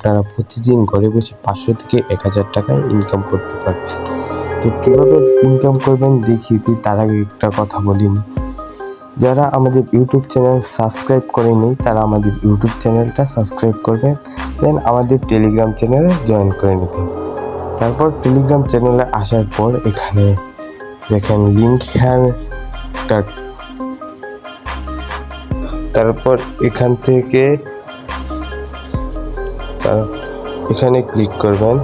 আপনারা প্রতিদিন ঘরে বসে 500 থেকে 1000 টাকা ইনকাম করতে পারবেন। তো কীভাবে ইনকাম করবেন দেখিয়ে তার আগে একটা কথা বলিনি, যারা আমাদের ইউটিউব চ্যানেল সাবস্ক্রাইব করেনি তারা আমাদের ইউটিউব চ্যানেলটা সাবস্ক্রাইব করবেন, দেন আমাদের টেলিগ্রাম চ্যানেলে জয়েন করে নেবেন। তারপর টেলিগ্রাম চ্যানেলে আসার পর এখানে দেখেন লিঙ্ক হ্যাঁ, তারপর এখান থেকে এখানে ক্লিক করবেন,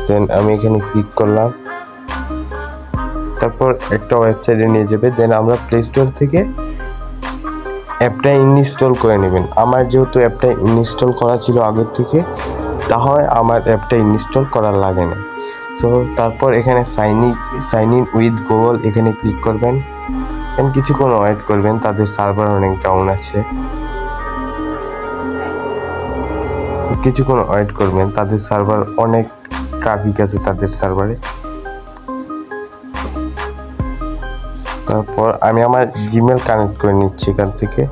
দেন আমি এখানে ক্লিক করলাম। তারপর একটা ওয়েবসাইটে নিয়ে যাবে, দেন আমরা প্লে স্টোর থেকে অ্যাপটা ইনস্টল করে নেবেন। আমার যেহেতু অ্যাপটা ইনস্টল করা ছিল আগের থেকে, তাহলে আমার অ্যাপটা ইনস্টল করার লাগে না। তো তারপর এখানে সাইন ইন উইথ গুগল এখানে ক্লিক করবেন, দেন কিছুক্ষণ ওয়েট করবেন, তাদের সার্ভার অনেক ডাউন আছে। কিছুক্ষণ ওয়েট করবেন, তাদের সার্ভার অনেক ট্রাফিক আছে তাদের সার্ভারে। তারপর আমি আমার জিমেল কানেক্ট করে নিচ্ছি এখান থেকে।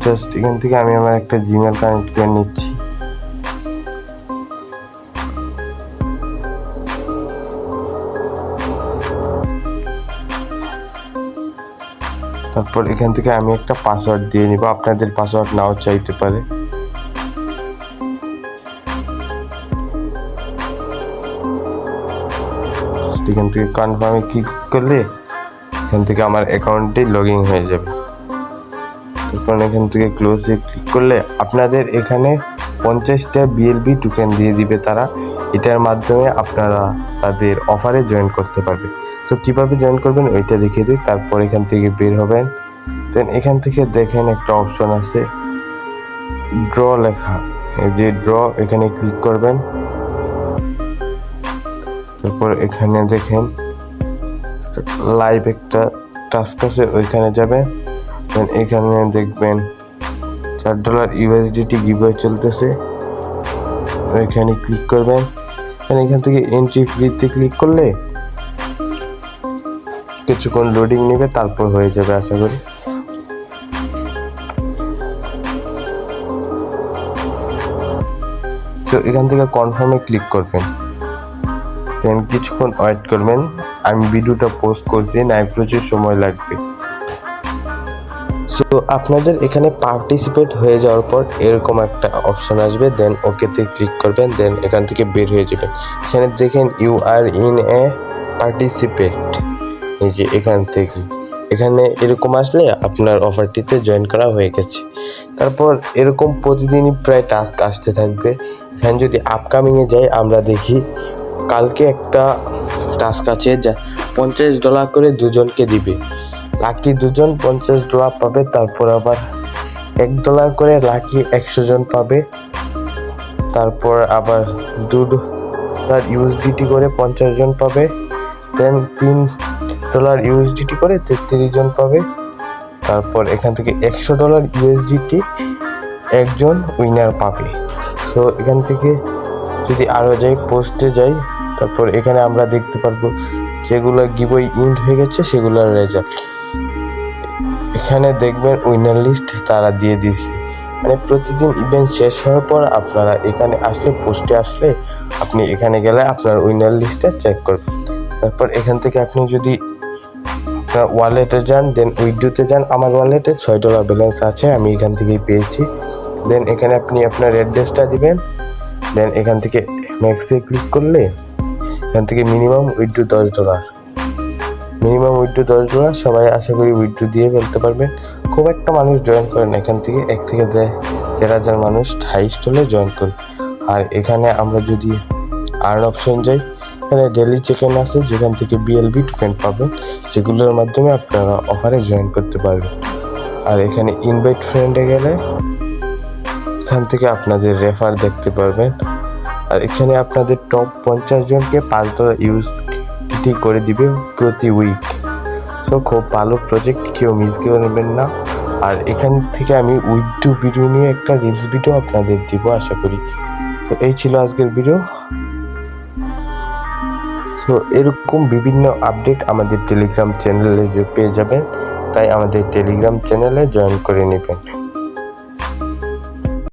জাস্ট এখান থেকে আমি আমার একটা জিমেল কানেক্ট করে নিচ্ছি। তারপর এখান থেকে আমি একটা পাসওয়ার্ড দিয়ে নিব, আপনাদের পাসওয়ার্ড নাও চাইতে পারে। এখান থেকে কনফার্মে ক্লিক করলে এখান থেকে আমার অ্যাকাউন্টটি লগ ইন হয়ে যাবে। তারপর এখান থেকে ক্লোজে ক্লিক করলে আপনাদের এখানে 50টা বিএলবি টোকেন দিয়ে দিবে তারা। এটার মাধ্যমে আপনারা তাদের অফারে জয়েন করতে পারবেন। সো কীভাবে জয়েন করবেন ওইটা দেখিয়ে দিই। তারপর এখান থেকে বের হবেন, দেন এখান থেকে দেখেন একটা অপশন আছে ড্র লেখা, এই যে ড্র, এখানে ক্লিক করবেন। তারপর এখানে দেখেন লাইভ একটা টাস্ক আছে, ওইখানে যাবেন, দেন এখানে দেখবেন $4 USDT গিভওয়ে চলতেছে, ওইখানে ক্লিক করবেন। এখান থেকে এন্ট্রি ফ্রিতে ক্লিক করলে কিছুক্ষণ লোডিং নেবে, তারপর হয়ে যাবে আশা করি। তো এখান থেকে কনফার্মে ক্লিক করবেন, দেন কিছুক্ষণ ওয়েট করবেন। আমি ভিডিওটা পোস্ট করছি, নাই প্রচুর সময় লাগবে। সো আপনাদের এখানে পার্টিসিপেট হয়ে যাওয়ার পর এরকম একটা অপশন আসবে, দেন ওকেতে ক্লিক করবেন, দেন এখান থেকে বের হয়ে যাবেন। এখানে দেখেন you are in a participate, এই যে এখান থেকে এখানে এরকম আসলে আপনার অফারটিতে জয়েন করা হয়ে গেছে। তারপর এরকম প্রতিদিনই প্রায় টাস্ক আসতে থাকবে। এখানে যদি আপকামিংয়ে যাই, আমরা দেখি কালকে একটা টাস্ক আছে যা $50 করে দুজনকে দিবে। লাকি দুজন $50 পাবে। তারপর আবার $1 করে লাকি 100 জন পাবে। তারপর আবার $2 USDT করে 50 জন পাবে। দেন $3 USDT করে 33 জন পাবে। তারপর এখান থেকে $100 USDT একজন উইনার পাবে। সো এখান থেকে যদি আরও যাই, পোস্টে যাই, তারপর এখানে আমরা দেখতে পারবো যেগুলো গিভওয়ে ইন্ড হয়ে গেছে সেগুলোর রেজাল্ট। এখানে দেখবেন উইনার লিস্ট তারা দিয়ে দিয়েছে, মানে প্রতিদিন ইভেন্ট শেষ হওয়ার পর আপনারা এখানে আসলে, পোস্টে আসলে আপনি এখানে গেলে আপনার উইনার লিস্টটা চেক করবেন। তারপর এখান থেকে আপনি যদি আপনার ওয়ালেটে যান, দেন উইথড্রোতে যান। আমার ওয়ালেটে $6 ব্যালেন্স আছে, আমি এখান থেকেই পেয়েছি। দেন এখানে আপনি আপনার অ্যাড্রেসটা দিবেন, দেন এখান থেকে ম্যাক্সে ক্লিক করলে এখান থেকে মিনিমাম উইথড্রো $10, মিনিমাম উইথড্রো $10 সবাই আশা করি উইথড্রো দিয়ে ফেলতে পারবেন। খুব একটা মানুষ জয়েন করেন এখান থেকে, 1 থেকে 13,000 মানুষ হাইস্ট হলে জয়েন করে। আর এখানে আমরা যদি আর্ন অপশন যাই, এখানে ডেলি চেক-ইন আছে যেখান থেকে বিএলবি টোকেন পাবেন, যেগুলোর মাধ্যমে আপনারা অফারে জয়েন করতে পারবেন। আর এখানে ইনভাইট ফ্রেন্ডে গেলে এখান থেকে আপনাদের রেফার দেখতে পারবেন। আর এখানে আপনাদের টপ 50 জনকে $5 USDT করে দিবে প্রতি উইক। সো খুব ভালো প্রজেক্ট, কেউ মিস করে নেবেন না। আর এখান থেকে আমি উইথড্রো ভিডিও নিয়ে একটা রিলস ভিডিও আপনাদের দিব আশা করি। তো এই ছিল আজকের ভিডিও। সো এরকম বিভিন্ন আপডেট আমাদের টেলিগ্রাম চ্যানেলে পেয়ে যাবেন। তাই আমাদের টেলিগ্রাম চ্যানেলে জয়েন করে নেবেন।